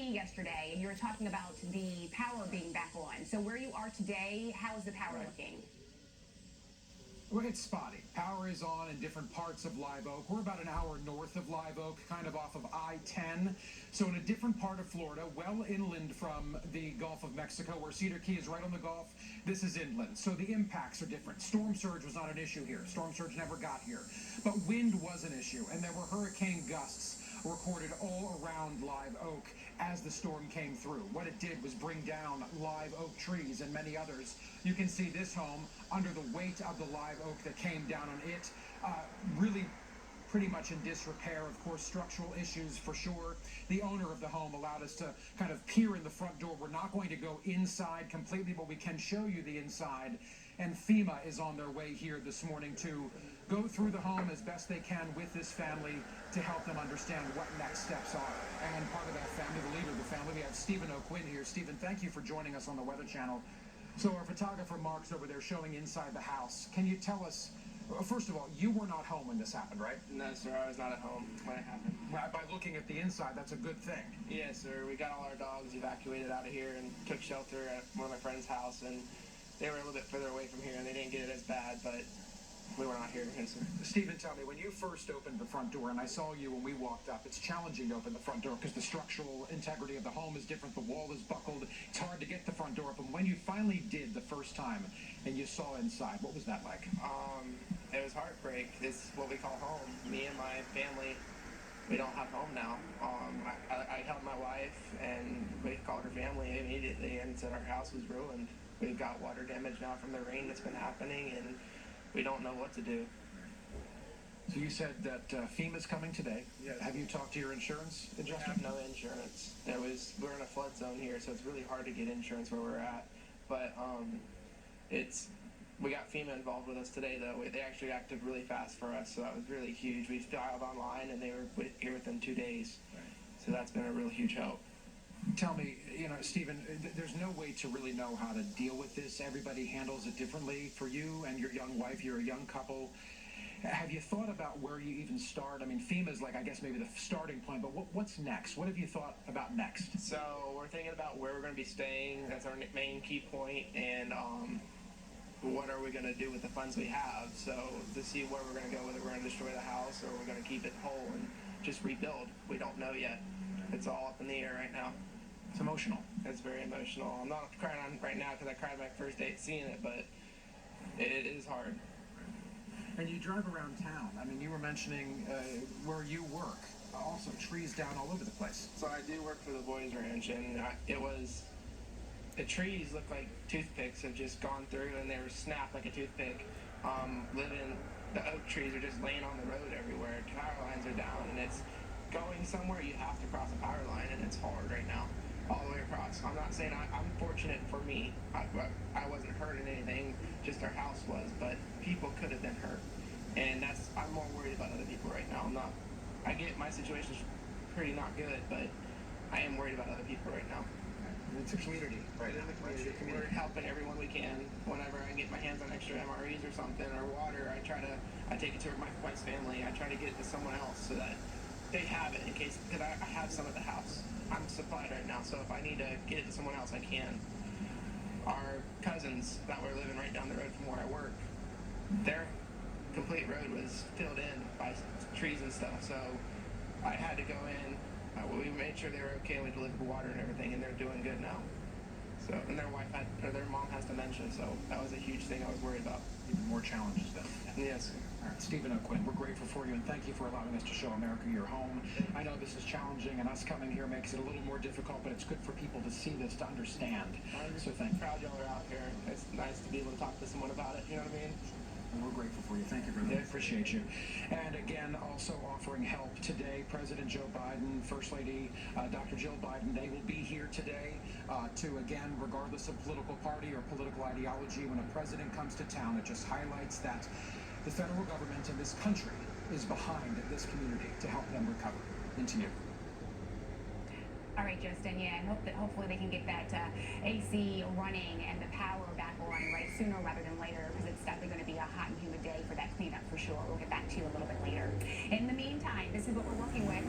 Key yesterday, and you were talking about the power being back on. So where you are today, how is the power looking? Well, it's spotty. Power is on in different parts of Live Oak. We're about an hour north of Live Oak, kind of off of I-10. So in a different part of Florida, well inland from the Gulf of Mexico, where Cedar Key is right on the Gulf. This is inland, so the impacts are different. Storm surge was not an issue here. Storm surge never got here. But wind was an issue, and there were hurricane gusts recorded all around Live Oak as the storm came through. What it did was bring down live oak trees and many others. You can see this home under the weight of the live oak that came down on it. Really pretty much in disrepair. Of course, structural issues for sure. The owner of the home allowed us to kind of peer in the front door. We're not going to go inside completely, but we can show you the inside. And FEMA is on their way here this morning to go through the home as best they can with this family to help them understand what next steps are. And part of that family, the leader of the family, we have Stephen O'Quinn here. Stephen, thank you for joining us on the Weather Channel. So our photographer Mark's over there showing inside the house. Can you tell us, first of all, you were not home when this happened, right? No, sir, I was not at home when it happened. By looking at the inside, that's a good thing. Yes, sir. We got all our dogs evacuated out of here and took shelter at one of my friend's house, and they were a little bit further away from here, and they didn't get it as bad, but we were not here. Yes, sir. Stephen, tell me, when you first opened the front door, and I saw you when we walked up, it's challenging to open the front door because the structural integrity of the home is different, the wall is buckled, it's hard to get the front door open. When you finally did the first time and you saw inside, what was that like? It was heartbreak. It's what we call home. Me and my family, we don't have home now. I held my wife, and we called her family immediately and said our house was ruined. We've got water damage now from the rain that's been happening, and we don't know what to do. So you said that FEMA's coming today. Yes. Have you talked to your insurance adjuster? We have no insurance. We're in a flood zone here, so it's really hard to get insurance where we're at. But we got FEMA involved with us today, though. They actually acted really fast for us, so that was really huge. We filed online, and they were here within 2 days. Right. So that's been a real huge help. Tell me, Stephen, there's no way to really know how to deal with this. Everybody handles it differently. For you and your young wife, you're a young couple. Have you thought about where you even start? I mean, FEMA's like, I guess, maybe the starting point, but what's next? What have you thought about next? So we're thinking about where we're going to be staying. That's our main key point, and what are we going to do with the funds we have? So to see where we're going to go, whether we're going to destroy the house or we're going to keep it whole and just rebuild. We don't know yet. It's all up in the air right now. It's emotional. It's very emotional. I'm not crying on right now because I cried my first day seeing it, but it is hard. And you drive around town. I mean, you were mentioning where you work. Also, trees down all over the place. So I do work for the Boys Ranch, and the trees look like toothpicks have just gone through, and they were snapped like a toothpick. The oak trees are just laying on the road everywhere. Power lines are down, and it's going somewhere. You have to cross a power line, and it's hard right now, all the way across. I'm not saying I'm fortunate for me. I wasn't hurt in anything, just our house was, but people could have been hurt, and I'm more worried about other people right now. I get my situation's pretty not good, but I am worried about other people right now. It's a community, right? We're helping everyone we can. Whenever I can get my hands on extra MREs or something, or water, I take it to my wife's family. I try to get it to someone else so that they have it in case, because I have some at the house. I'm supplied right now, so if I need to get it to someone else, I can. Our cousins that were living right down the road from where I work, their complete road was filled in by trees and stuff, so I had to go in. We made sure they were okay. We delivered water and everything, and they're doing good now. So, and their mom has dementia, so that was a huge thing I was worried about. Even more challenges, though. Yes. All right, Stephen O'Quinn, we're grateful for you, and thank you for allowing us to show America your home. I know this is challenging, and us coming here makes it a little more difficult, but it's good for people to see this, to understand. So thank you. Proud y'all are out here. It's nice to be able to talk to someone about it, you know what I mean? And we're grateful for you. Thank you very much. Appreciate you. And again, also offering help today, President Joe Biden, First Lady Dr. Jill Biden, they will be here today to, again, regardless of political party or political ideology, when a president comes to town, it just highlights that the federal government in this country is behind this community to help them recover. Into you. All right, Justin, yeah, and hopefully they can get that AC running and the power back on right sooner rather than later, because it's definitely going to be a hot and humid day for that cleanup for sure. We'll get back to you a little bit later. In the meantime, this is what we're working with.